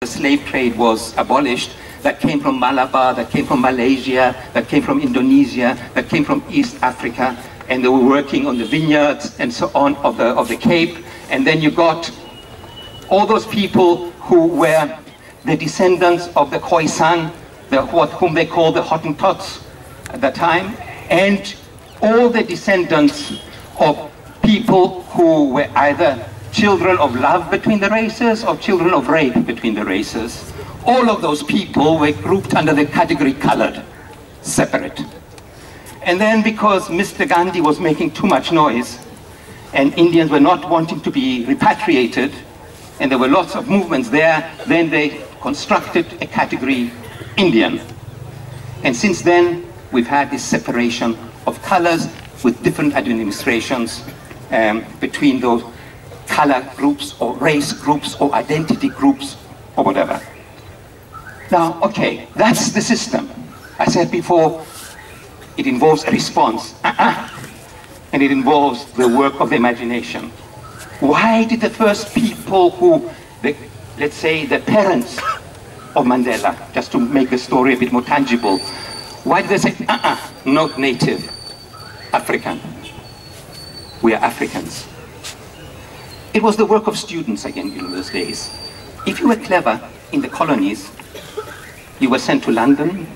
the slave trade was abolished, that came from Malabar, that came from Malaysia, that came from Indonesia, that came from East Africa, and they were working on the vineyards and so on of the Cape. And then you got all those people who were the descendants of the Khoisan, whom they called the Hottentots at that time, and all the descendants of people who were either children of love between the races or children of rape between the races. All of those people were grouped under the category colored, separate. And then because Mr. Gandhi was making too much noise and Indians were not wanting to be repatriated, and there were lots of movements there, then they constructed a category Indian. And since then, we've had this separation of colors with different administrations between those color groups or race groups or identity groups or whatever. Now, okay, that's the system. I said before, it involves a response, and it involves the work of the imagination. Why did the first people who, let's say the parents of Mandela, just to make the story a bit more tangible, why did they say, not native, African? We are Africans. It was the work of students again in those days. If you were clever in the colonies, you were sent to London,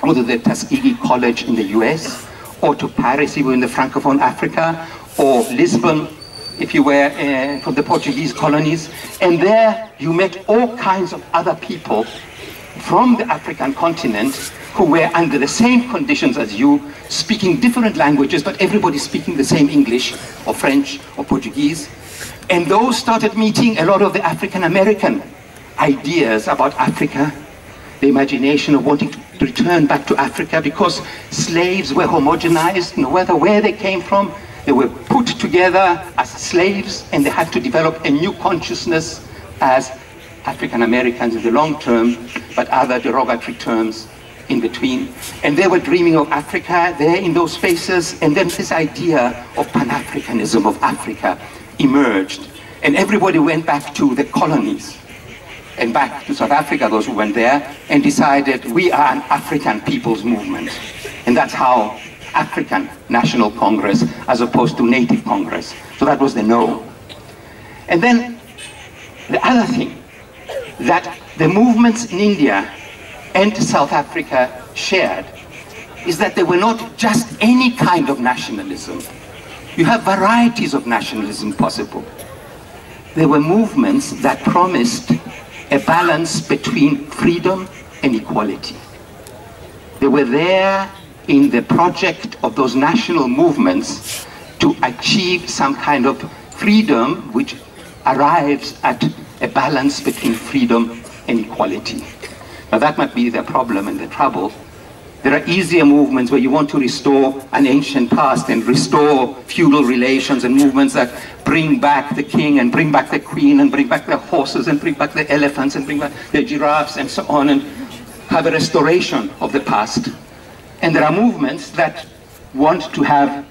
or to the Tuskegee College in the US, or to Paris if you were in the Francophone Africa, or Lisbon if you were from the Portuguese colonies. And there you met all kinds of other people from the African continent who were under the same conditions as you, speaking different languages, but everybody speaking the same English, or French, or Portuguese. And those started meeting a lot of the African American ideas about Africa, the imagination of wanting to return back to Africa, because slaves were homogenized, no matter where they came from. They were put together as slaves, and they had to develop a new consciousness as African Americans in the long term, but other derogatory terms in between. And they were dreaming of Africa there in those spaces, and then this idea of Pan-Africanism of Africa emerged, and everybody went back to the colonies and back to South Africa, those who went there, and decided we are an African people's movement. And that's how African National Congress as opposed to Native Congress. So that was the no. And then the other thing that the movements in India and South Africa shared is that they were not just any kind of nationalism. You have varieties of nationalism possible. There were movements that promised a balance between freedom and equality. They were there in the project of those national movements to achieve some kind of freedom which arrives at a balance between freedom and equality. Now that might be the problem and the trouble. There are easier movements where you want to restore an ancient past and restore feudal relations, and movements that bring back the king and bring back the queen and bring back the horses and bring back the elephants and bring back the giraffes and so on, and have a restoration of the past. And there are movements that want to have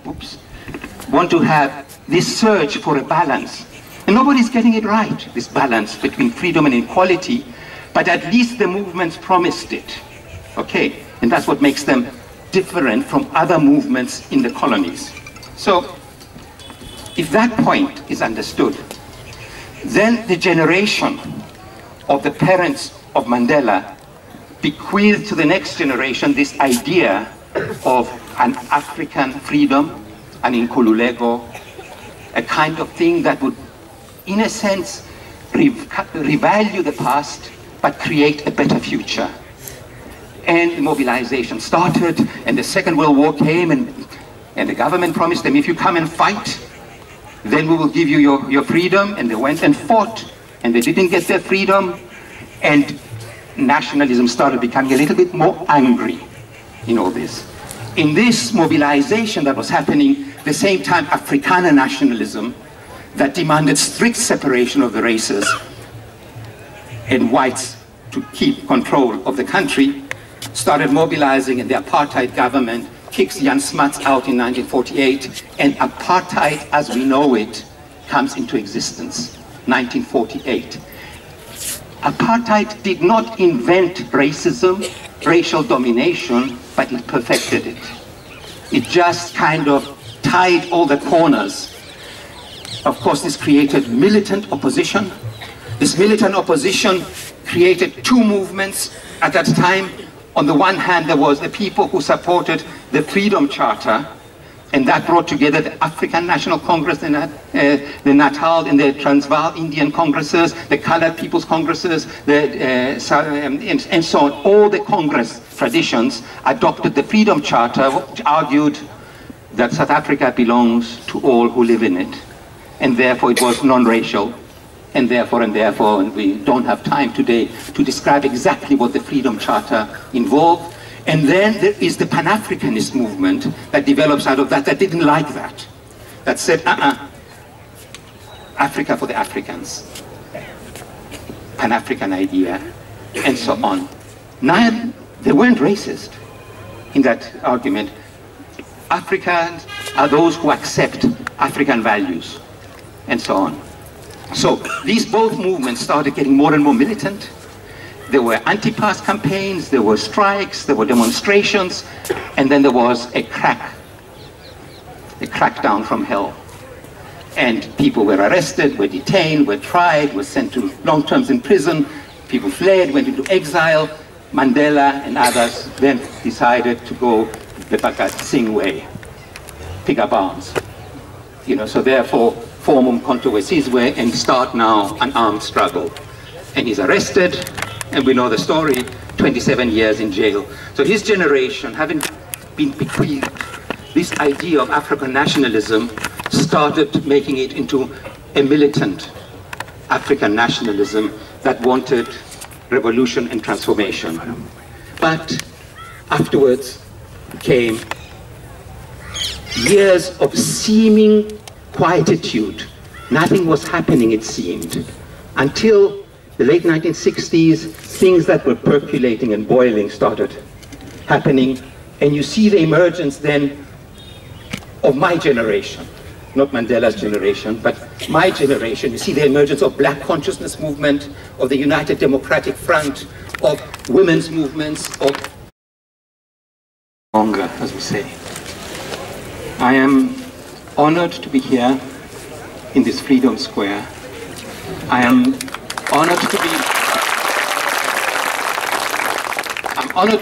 this search for a balance. And nobody's getting it right, this balance between freedom and equality, but at least the movements promised it. Okay, and that's what makes them different from other movements in the colonies. So, if that point is understood, then the generation of the parents of Mandela bequeathed to the next generation this idea of an African freedom, an Inkululeko, a kind of thing that would, in a sense, revalue the past, but create a better future. And the mobilization started, and the Second World War came, and the government promised them, if you come and fight, then we will give you your freedom. And they went and fought, and they didn't get their freedom, and nationalism started becoming a little bit more angry in all this. In this mobilization that was happening, at the same time, Afrikaner nationalism that demanded strict separation of the races and whites to keep control of the country, started mobilizing, and the apartheid government kicks Jan Smuts out in 1948, and apartheid as we know it comes into existence, 1948. Apartheid did not invent racism, racial domination, but it perfected it. It just kind of tied all the corners. Of course, this created militant opposition. This militant opposition created two movements at that time. On the one hand, there was the people who supported the Freedom Charter, and that brought together the African National Congress, the Natal and the Transvaal Indian Congresses, the Colored People's Congresses, and so on. All the Congress traditions adopted the Freedom Charter, which argued that South Africa belongs to all who live in it, and therefore it was non-racial, and therefore, and we don't have time today to describe exactly what the Freedom Charter involved. And then there is the Pan-Africanist movement that develops out of that, that didn't like that. That said, Africa for the Africans, Pan-African idea, and so on. Now, they weren't racist in that argument. Africans are those who accept African values, and so on. So these both movements started getting more and more militant. There were anti-pass campaigns, there were strikes, there were demonstrations, and then there was a crackdown from hell. And people were arrested, were detained, were tried, were sent to long terms in prison. People fled, went into exile. Mandela and others then decided to go the Bhagat Singh way, pick up arms. So therefore, formum contra his way and start now an armed struggle. And he's arrested, and we know the story, 27 years in jail. So his generation, having been bequeathed this idea of African nationalism, started making it into a militant African nationalism that wanted revolution and transformation. But afterwards came years of seeming quietude. Nothing was happening, it seemed, until the late 1960s, things that were percolating and boiling started happening, and you see the emergence then of my generation, not Mandela's generation, but my generation. You see the emergence of Black consciousness movement, of the United Democratic Front, of women's movements, of longer, as we say. I am honored to be here in this Freedom Square. I am honored to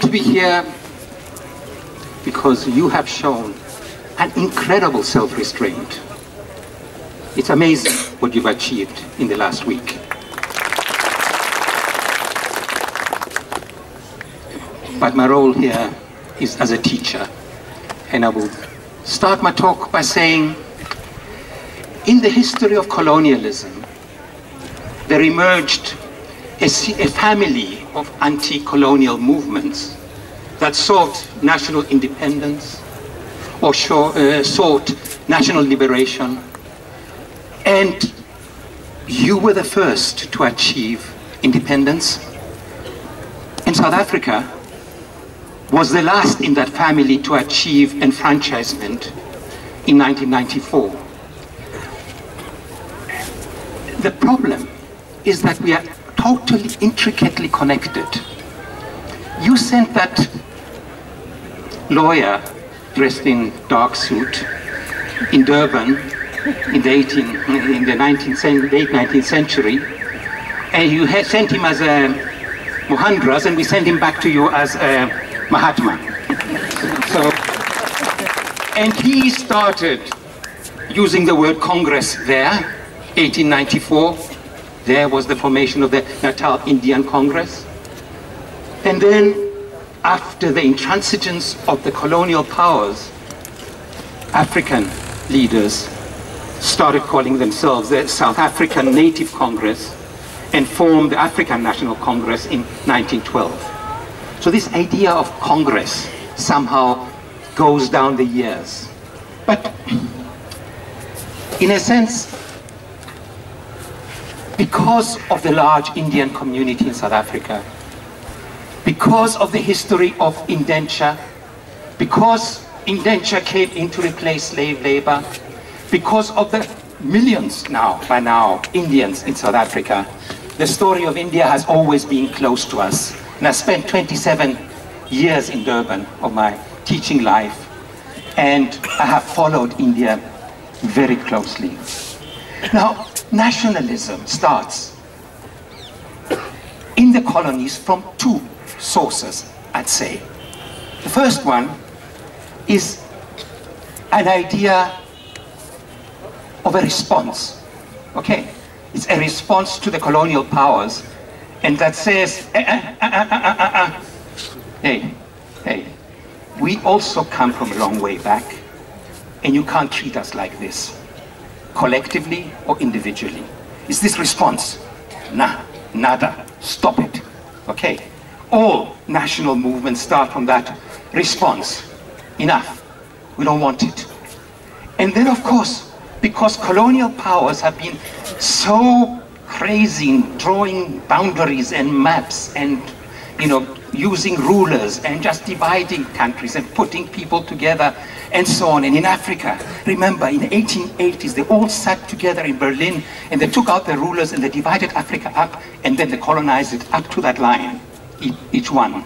be here because you have shown an incredible self-restraint. It's amazing what you've achieved in the last week. But my role here is as a teacher, and I will start my talk by saying, in the history of colonialism, there emerged a family of anti-colonial movements that sought national independence or sought national liberation. And you were the first to achieve independence. And South Africa was the last in that family to achieve enfranchisement in 1994. The problem is that we are totally intricately connected. You sent that lawyer dressed in dark suit in Durban in the late 19th century, and you had sent him as a Mohandras, and we sent him back to you as a Mahatma. So, and he started using the word Congress there, 1894. There was the formation of the Natal Indian Congress. And then, after the intransigence of the colonial powers, African leaders started calling themselves the South African Native Congress and formed the African National Congress in 1912. So this idea of Congress somehow goes down the years. But in a sense, because of the large Indian community in South Africa, because of the history of indenture, because indenture came in to replace slave labor, because of the millions by now, Indians in South Africa, the story of India has always been close to us. And I spent 27 years in Durban of my teaching life, and I have followed India very closely. Now, nationalism starts in the colonies from two sources, I'd say. The first one is an idea of a response, okay? It's a response to the colonial powers, and that says, hey, we also come from a long way back, and you can't treat us like this, collectively or individually. It's this response, nada, stop it, okay? All national movements start from that response. Enough, we don't want it. And then, of course, because colonial powers have been so crazy in drawing boundaries and maps and, you know, using rulers and just dividing countries and putting people together and so on. And in Africa, remember, in the 1880s, they all sat together in Berlin and they took out the rulers and they divided Africa up, and then they colonized it up to that line, each one.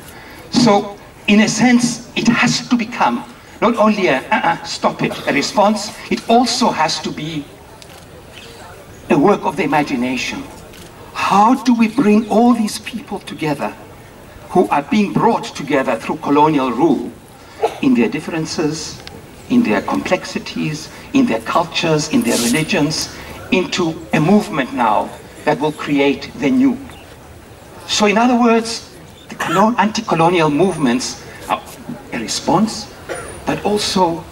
So, in a sense, it has to become not only a stop it, a response, it also has to be a work of the imagination. How do we bring all these people together who are being brought together through colonial rule in their differences, in their complexities, in their cultures, in their religions, into a movement now that will create the new? So in other words, the anti-colonial movements are a response, but also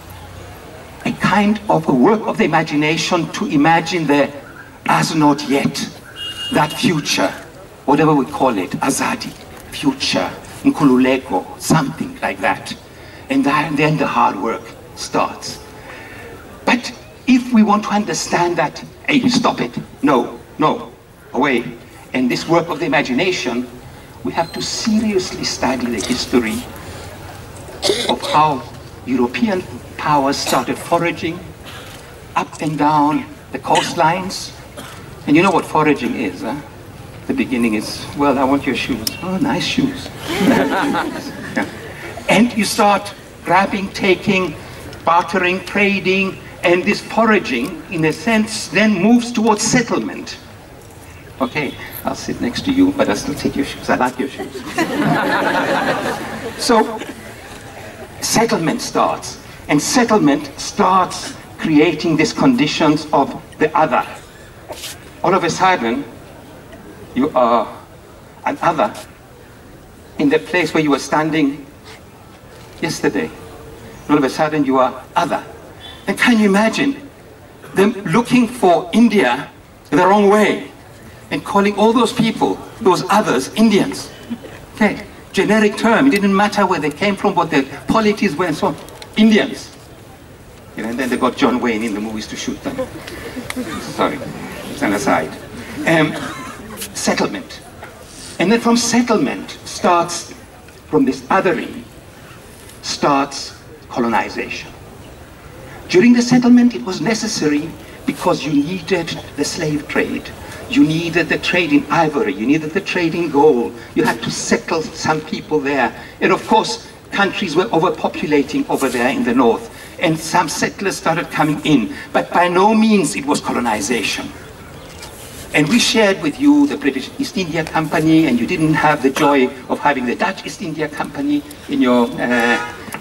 a kind of a work of the imagination to imagine the as not yet, that future, whatever we call it, Azadi, future, Nkululeko, something like that. And then the hard work starts. But if we want to understand that, hey, stop it, no, away, and this work of the imagination, we have to seriously study the history of how European powers started foraging up and down the coastlines. And you know what foraging is, huh? The beginning is, well, I want your shoes. Oh, nice shoes. Yeah. And you start grabbing, taking, bartering, trading, and this foraging, in a sense, then moves towards settlement. Okay, I'll sit next to you, but I'll still take your shoes. I like your shoes. So, settlement starts, and settlement starts creating these conditions of the other. All of a sudden, you are an other in the place where you were standing yesterday. All of a sudden, you are other. And can you imagine them looking for India the wrong way and calling all those people, those others, Indians? Okay. Generic term, it didn't matter where they came from, what their polities were and so on. Indians. You know, and then they got John Wayne in the movies to shoot them. Sorry, it's an aside. Settlement. And then from settlement starts, from this othering, starts colonization. During the settlement, it was necessary because you needed the slave trade. You needed the trade in ivory, you needed the trade in gold, you had to settle some people there. And of course, countries were overpopulating over there in the north, and some settlers started coming in, but by no means it was colonization. And we shared with you the British East India Company, and you didn't have the joy of having the Dutch East India Company in your,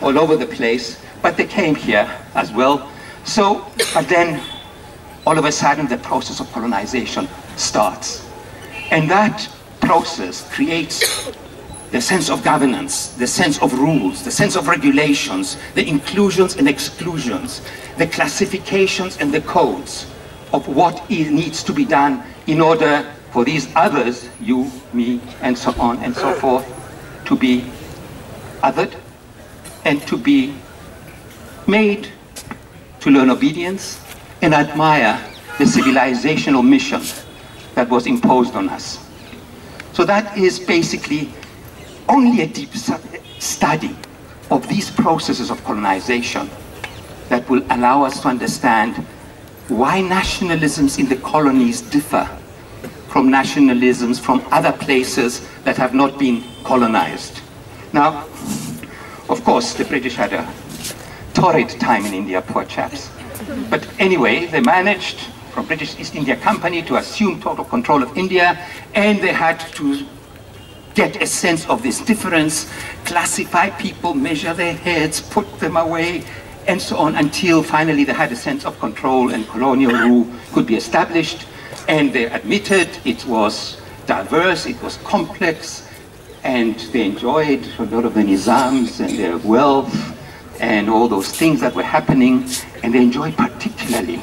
all over the place, but they came here as well. So, but then, all of a sudden, the process of colonization starts. And that process creates the sense of governance, the sense of rules, the sense of regulations, the inclusions and exclusions, the classifications and the codes of what needs to be done in order for these others, you, me, and so on and so forth, to be othered and to be made to learn obedience and admire the civilizational mission that was imposed on us. So that is basically only a deep study of these processes of colonization that will allow us to understand why nationalisms in the colonies differ from nationalisms, from other places that have not been colonized. Now, of course, the British had a torrid time in India, poor chaps. But anyway, they managed, from British East India Company, to assume total control of India, and they had to get a sense of this difference, classify people, measure their heads, put them away, and so on, until finally they had a sense of control and colonial rule could be established. And they admitted it was diverse, it was complex, and they enjoyed a lot of the nizams and their wealth and all those things that were happening, and they enjoyed particularly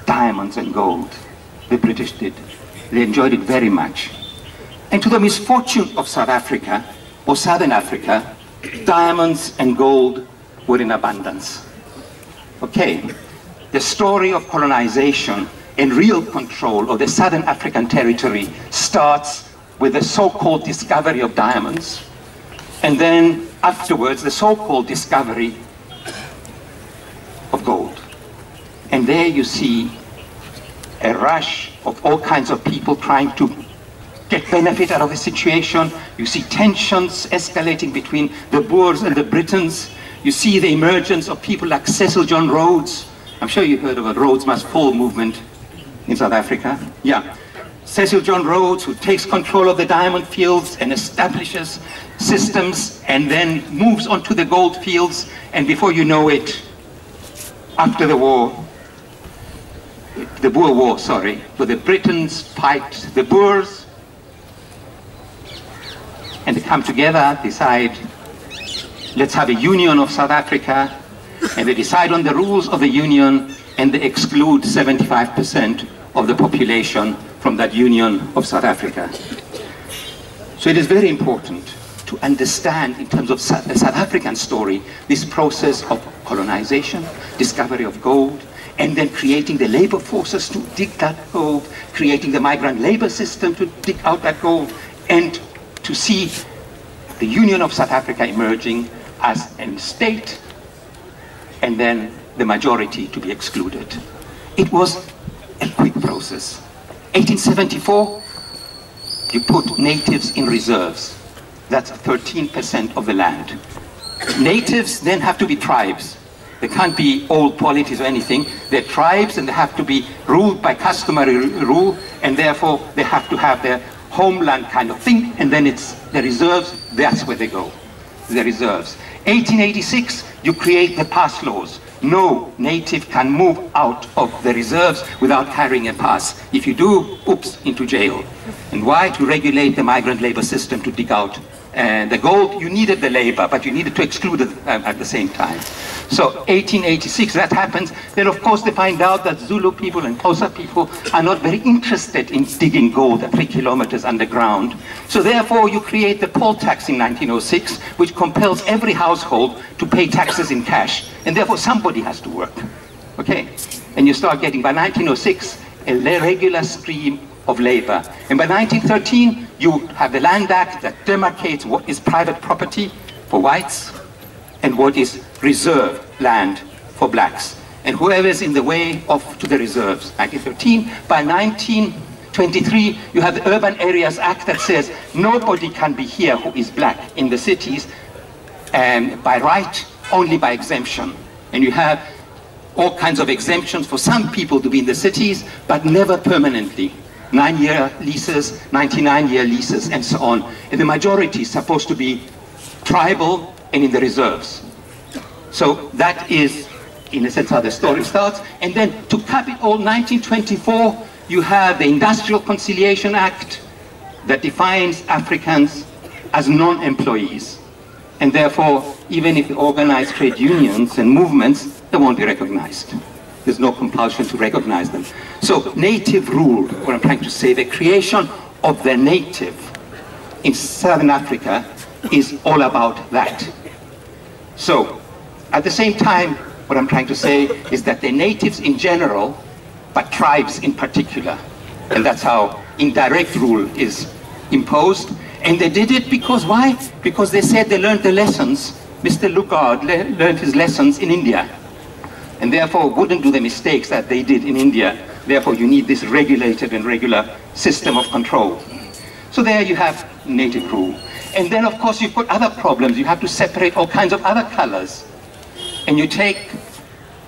diamonds and gold. The British did. They enjoyed it very much. And to the misfortune of South Africa, or Southern Africa, diamonds and gold were in abundance. Okay, the story of colonization and real control of the Southern African territory starts with the so-called discovery of diamonds, and then afterwards the so-called discovery of gold. And there you see a rush of all kinds of people trying to get benefit out of the situation. You see tensions escalating between the Boers and the Britons. You see the emergence of people like Cecil John Rhodes. I'm sure you heard of a Rhodes Must Fall movement in South Africa. Yeah. Cecil John Rhodes, who takes control of the diamond fields and establishes systems and then moves on to the gold fields, and before you know it, after the war, the Boer War, sorry, where the Britons fight the Boers, and they come together, decide, let's have a union of South Africa, and they decide on the rules of the union, and they exclude 75% of the population from that union of South Africa. So it is very important to understand, in terms of the South African story, this process of colonization, discovery of gold, and then creating the labor forces to dig that gold, creating the migrant labor system to dig out that gold, and to see the Union of South Africa emerging as a state, and then the majority to be excluded. It was a quick process. 1874, you put natives in reserves. That's 13% of the land. Natives then have to be tribes. They can't be old polities or anything. They're tribes, and they have to be ruled by customary rule, and therefore they have to have their homeland kind of thing, and then it's the reserves, that's where they go, the reserves. 1886, you create the pass laws. No native can move out of the reserves without carrying a pass. If you do, oops, into jail. And why? To regulate the migrant labor system, to dig out the gold. You needed the labor, but you needed to exclude it at the same time. So 1886, that happens. Then of course they find out that Zulu people and Xhosa people are not very interested in digging gold at 3 kilometers underground. So therefore you create the poll tax in 1906, which compels every household to pay taxes in cash. And therefore somebody has to work. Okay? And you start getting, by 1906, a regular stream of labor. And by 1913, you have the Land Act that demarcates what is private property for whites and what is reserved land for blacks. And whoever is in the way to the reserves. 1913. By 1923, you have the Urban Areas Act that says nobody can be here who is black in the cities by right, only by exemption. And you have all kinds of exemptions for some people to be in the cities, but never permanently. 9-year leases, 99-year leases, and so on. And the majority is supposed to be tribal and in the reserves. So that is, in a sense, how the story starts. And then to cap it all, 1924, you have the Industrial Conciliation Act that defines Africans as non-employees. And therefore, even if they organize trade unions and movements, they won't be recognized. There's no compulsion to recognize them. So native rule, what I'm trying to say, the creation of the native in Southern Africa is all about that. So at the same time, what I'm trying to say is that the natives in general, but tribes in particular, and that's how indirect rule is imposed. And they did it because why? Because they said they learned the lessons. Mr. Lugard learned his lessons in India, and therefore wouldn't do the mistakes that they did in India Therefore, you need this regulated and regular system of control. So there you have native rule. And then, of course, you've got other problems. You have to separate all kinds of other colors. And you take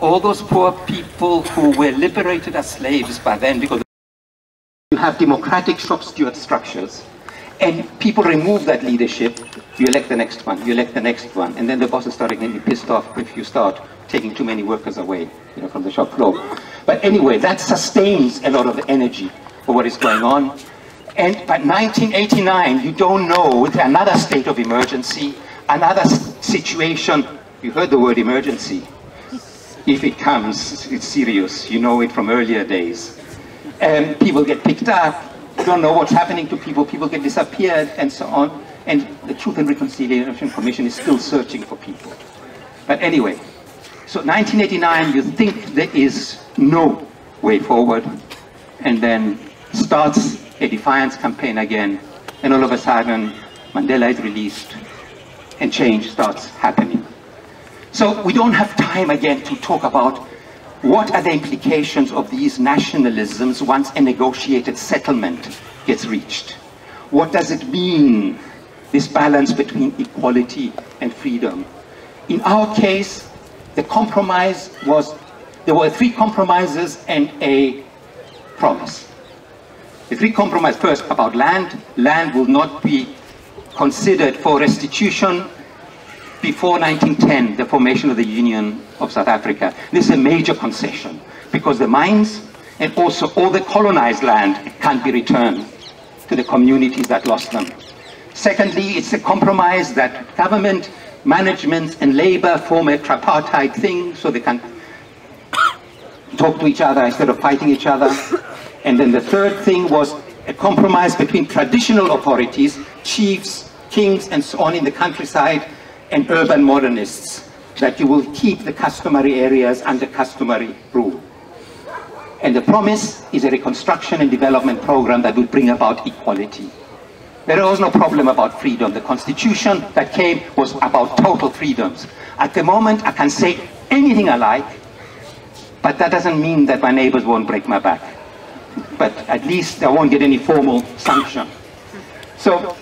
all those poor people who were liberated as slaves by then, because you have democratic shop steward structures, and people remove that leadership, you elect the next one, you elect the next one, and then the bosses start getting pissed off if you start taking too many workers away, from the shop floor. But anyway, that sustains a lot of the energy for what is going on. And by 1989, you don't know, with another state of emergency, another situation, you heard the word emergency. If it comes, it's serious. You know it from earlier days. And people get picked up, you don't know what's happening to people, people get disappeared, and so on. And the Truth and Reconciliation Commission is still searching for people. But anyway, so 1989, you think there is no way forward, and then starts a defiance campaign again, and all of a sudden, Mandela is released, and change starts happening. So we don't have time again to talk about what are the implications of these nationalisms once a negotiated settlement gets reached. What does it mean, this balance between equality and freedom? In our case, the compromise was, there were 3 compromises and a promise. The 3 compromises, first about land. Land will not be considered for restitution before 1910, the formation of the Union of South Africa. This is a major concession, because the mines and also all the colonized land can't be returned to the communities that lost them. Secondly, it's a compromise that government, management, and labor form a tripartite thing, so they can talk to each other instead of fighting each other. And then the third thing was a compromise between traditional authorities, chiefs, kings, and so on in the countryside, and urban modernists, that you will keep the customary areas under customary rule. And the promise is a reconstruction and development program that will bring about equality. There was no problem about freedom. The constitution that came was about total freedoms. At the moment, I can say anything I like, but that doesn't mean that my neighbors won't break my back. But at least I won't get any formal sanction. So,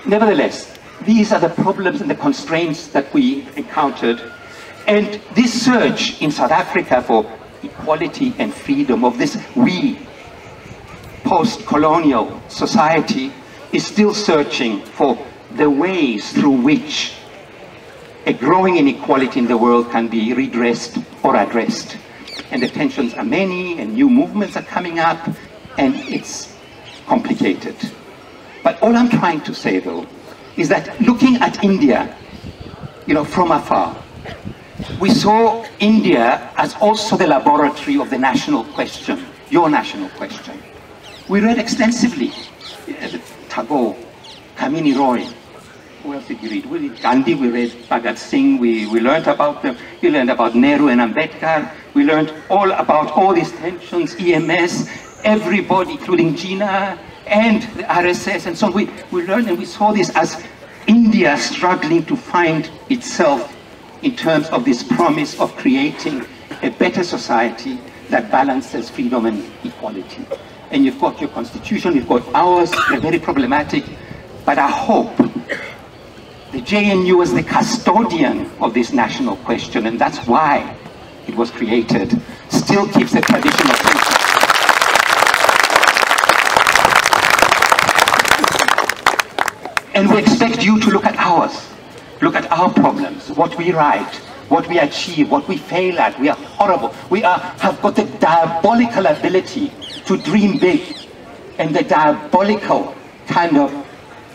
nevertheless, these are the problems and the constraints that we encountered. And this search in South Africa for equality and freedom of this post-colonial society is still searching for the ways through which a growing inequality in the world can be redressed or addressed. And the tensions are many, and new movements are coming up, and it's complicated. But all I'm trying to say, though, is that looking at India, from afar, we saw India as also the laboratory of the national question, your national question. We read extensively Tagore, Kamini Roy. Who else did we read? We read Gandhi, we read Bhagat Singh, we learned about them. We learned about Nehru and Ambedkar. We learned all about all these tensions, EMS, everybody, including Jinnah and the RSS and so on. We learned and we saw this as India struggling to find itself in terms of this promise of creating a better society that balances freedom and equality. And you've got your constitution, you've got ours, they're very problematic, but I hope the JNU was the custodian of this national question, and that's why it was created, still keeps the tradition of freedom. And we expect you to look at ours, look at our problems, what we write, what we achieve, what we fail at. We are horrible. We have got the diabolical ability to dream big, and the diabolical kind of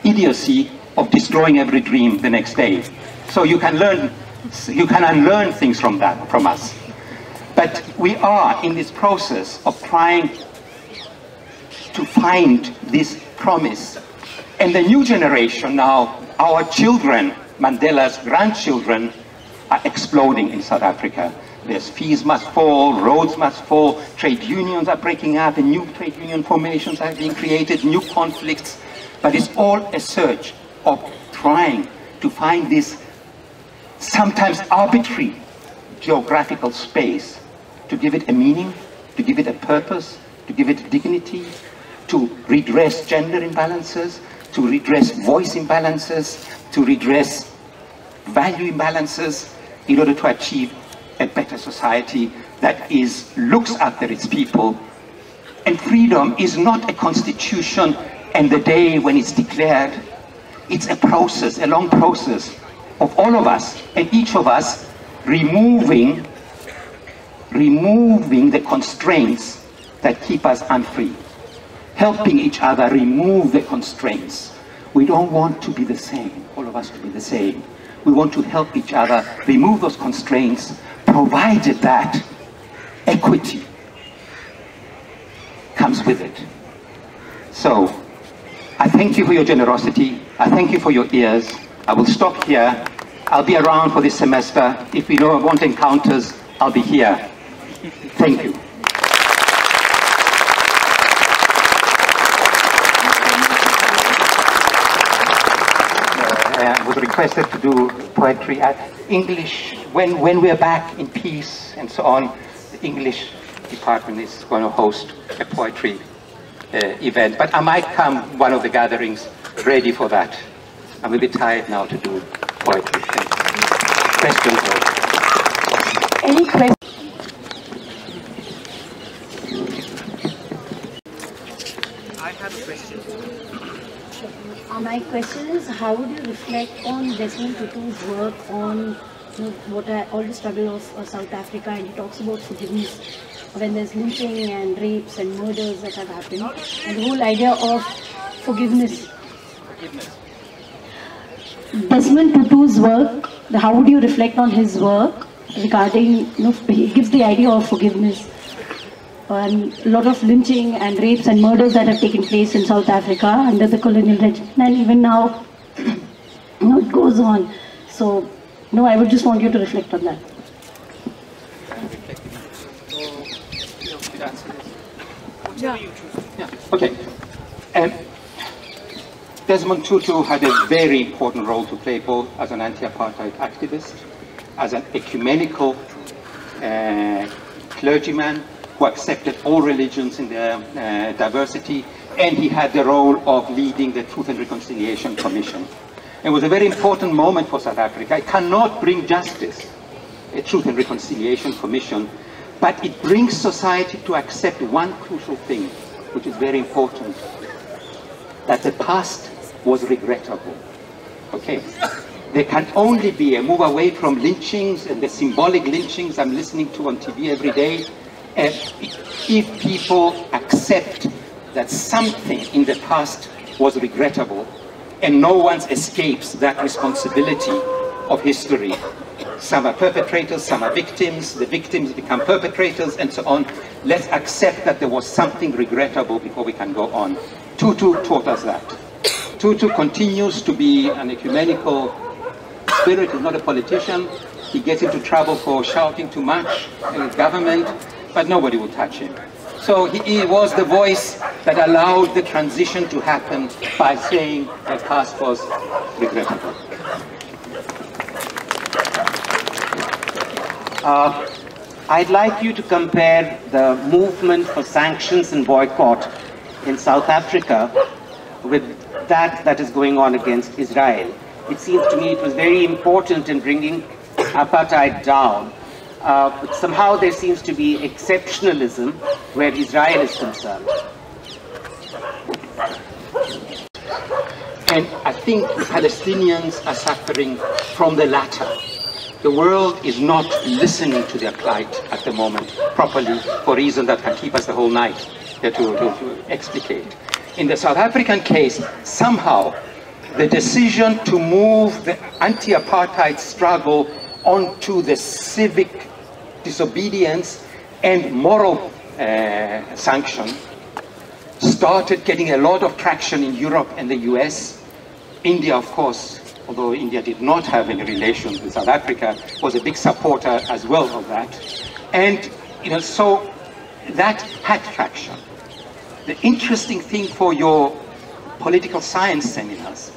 idiocy of destroying every dream the next day. So you can unlearn things from us. But we are in this process of trying to find this promise. And the new generation now, our children, Mandela's grandchildren, are exploding in South Africa. There's fees must fall, roads must fall, trade unions are breaking up, and new trade union formations are being created, new conflicts. But it's all a search of trying to find this sometimes arbitrary geographical space, to give it a meaning, to give it a purpose, to give it dignity, to redress gender imbalances, to redress voice imbalances, to redress value imbalances, in order to achieve a better society that looks after its people. And freedom is not a constitution and the day when it's declared. It's a process, a long process of all of us, and each of us removing the constraints that keep us unfree. Helping each other remove the constraints. We don't want to be the same, all of us to be the same. We want to help each other remove those constraints, provided that equity comes with it. So, I thank you for your generosity. I thank you for your ears. I will stop here. I'll be around for this semester. If we want encounters, I'll be here. Thank you. I was requested to do poetry at English. When we're back in peace and so on, the English department is going to host a poetry event. But I might come one of the gatherings ready for that. I'm a bit tired now to do poetry. Questions? Any questions? I have a question. My question is, how would you reflect on Desmond Tutu's work on all the struggle of South Africa, and he talks about forgiveness when there's lynching and rapes and murders that have happened, and the whole idea of forgiveness. Desmond Tutu's work, how would you reflect on his work regarding, he gives the idea of forgiveness. And a lot of lynching and rapes and murders that have taken place in South Africa under the colonial regime, and even now, it goes on. So, I would just want you to reflect on that. Yeah. Okay. Desmond Tutu had a very important role to play, both as an anti-apartheid activist, as an ecumenical clergyman who accepted all religions in their diversity, and he had the role of leading the Truth and Reconciliation Commission. It was a very important moment for South Africa. It cannot bring justice, a Truth and Reconciliation Commission, but it brings society to accept one crucial thing, which is very important, that the past was regrettable. Okay? There can only be a move away from lynchings and the symbolic lynchings I'm listening to on TV every day, if people accept that something in the past was regrettable, and no one escapes that responsibility of history. Some are perpetrators, some are victims, the victims become perpetrators, and so on. Let's accept that there was something regrettable before we can go on. Tutu taught us that. Tutu continues to be an ecumenical spirit. He's not a politician. He gets into trouble for shouting too much in his government, but nobody will touch him. So he was the voice that allowed the transition to happen by saying that past was regrettable. I'd like you to compare the movement for sanctions and boycott in South Africa with that is going on against Israel. It seems to me it was very important in bringing apartheid down. But somehow there seems to be exceptionalism where Israel is concerned. And I think Palestinians are suffering from the latter. The world is not listening to their plight at the moment properly, for reasons that can keep us the whole night to explicate. In the South African case, somehow the decision to move the anti-apartheid struggle onto the civic disobedience and moral sanction started getting a lot of traction in Europe and the US. India, of course, although India did not have any relations with South Africa, was a big supporter as well of that. And, so that had traction. The interesting thing for your political science seminars,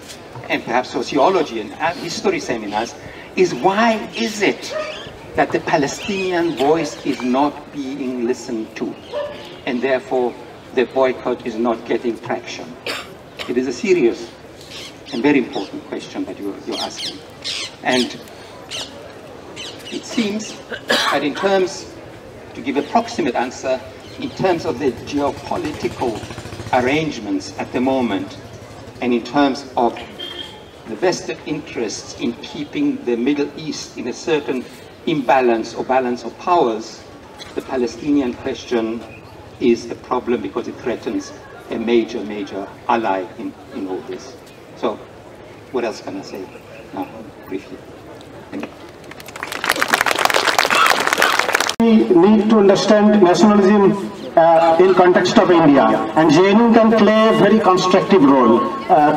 and perhaps sociology and history seminars, is why is it that the Palestinian voice is not being listened to? and therefore the boycott is not getting traction? It is a serious and very important question that you're asking. And it seems that in terms, to give a proximate answer, in terms of the geopolitical arrangements at the moment, and in terms of the vested interests in keeping the Middle East in a certain imbalance or balance of powers, the Palestinian question is a problem because it threatens a major, major ally in all this. So, what else can I say now, briefly? Thank you. We need to understand nationalism in context of India, and JNU can play a very constructive role.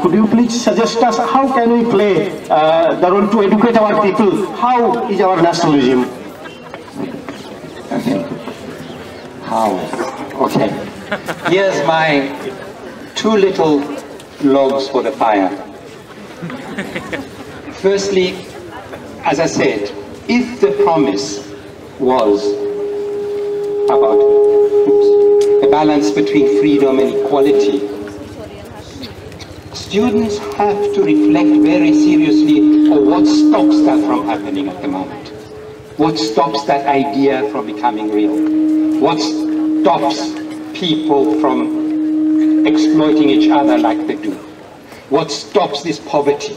Could you please suggest us how can we play the role to educate our people? How is our nationalism? Okay. How? Okay. Here's my 2 little logs for the fire. Firstly, as I said, if the promise was about a balance between freedom and equality, students have to reflect very seriously on what stops that from happening at the moment. What stops that idea from becoming real? What stops people from exploiting each other like they do? What stops this poverty?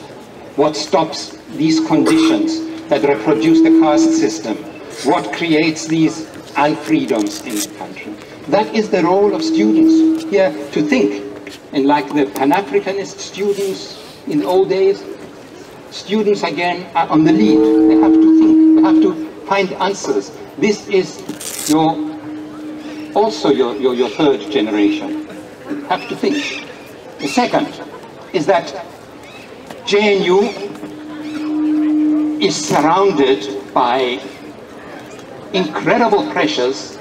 What stops these conditions that reproduce the caste system? What creates these unfreedoms in the country? That is the role of students here to think. And like the Pan-Africanist students in the old days, students again are on the lead. They have to think, they have to find answers. This is also your third generation. You have to think. The second is that JNU is surrounded by incredible pressures,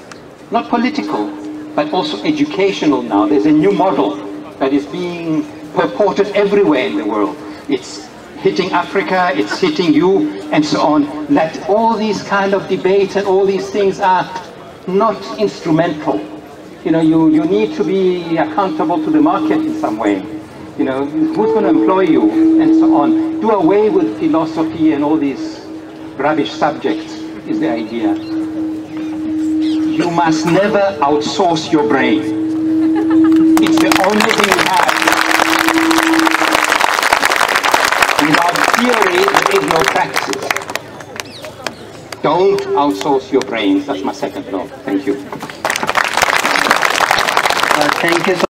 not political, but also educational now. There's a new model that is being purported everywhere in the world. It's hitting Africa, it's hitting you, and so on. That all these kind of debates and all these things are not instrumental. You know, you need to be accountable to the market in some way. You know, who's going to employ you, and so on. Do away with philosophy and all these rubbish subjects is the idea. You must never outsource your brain. It's the only thing we have. Without theory, there is no practice. Don't outsource your brains. That's my second law. Thank you. Thank you so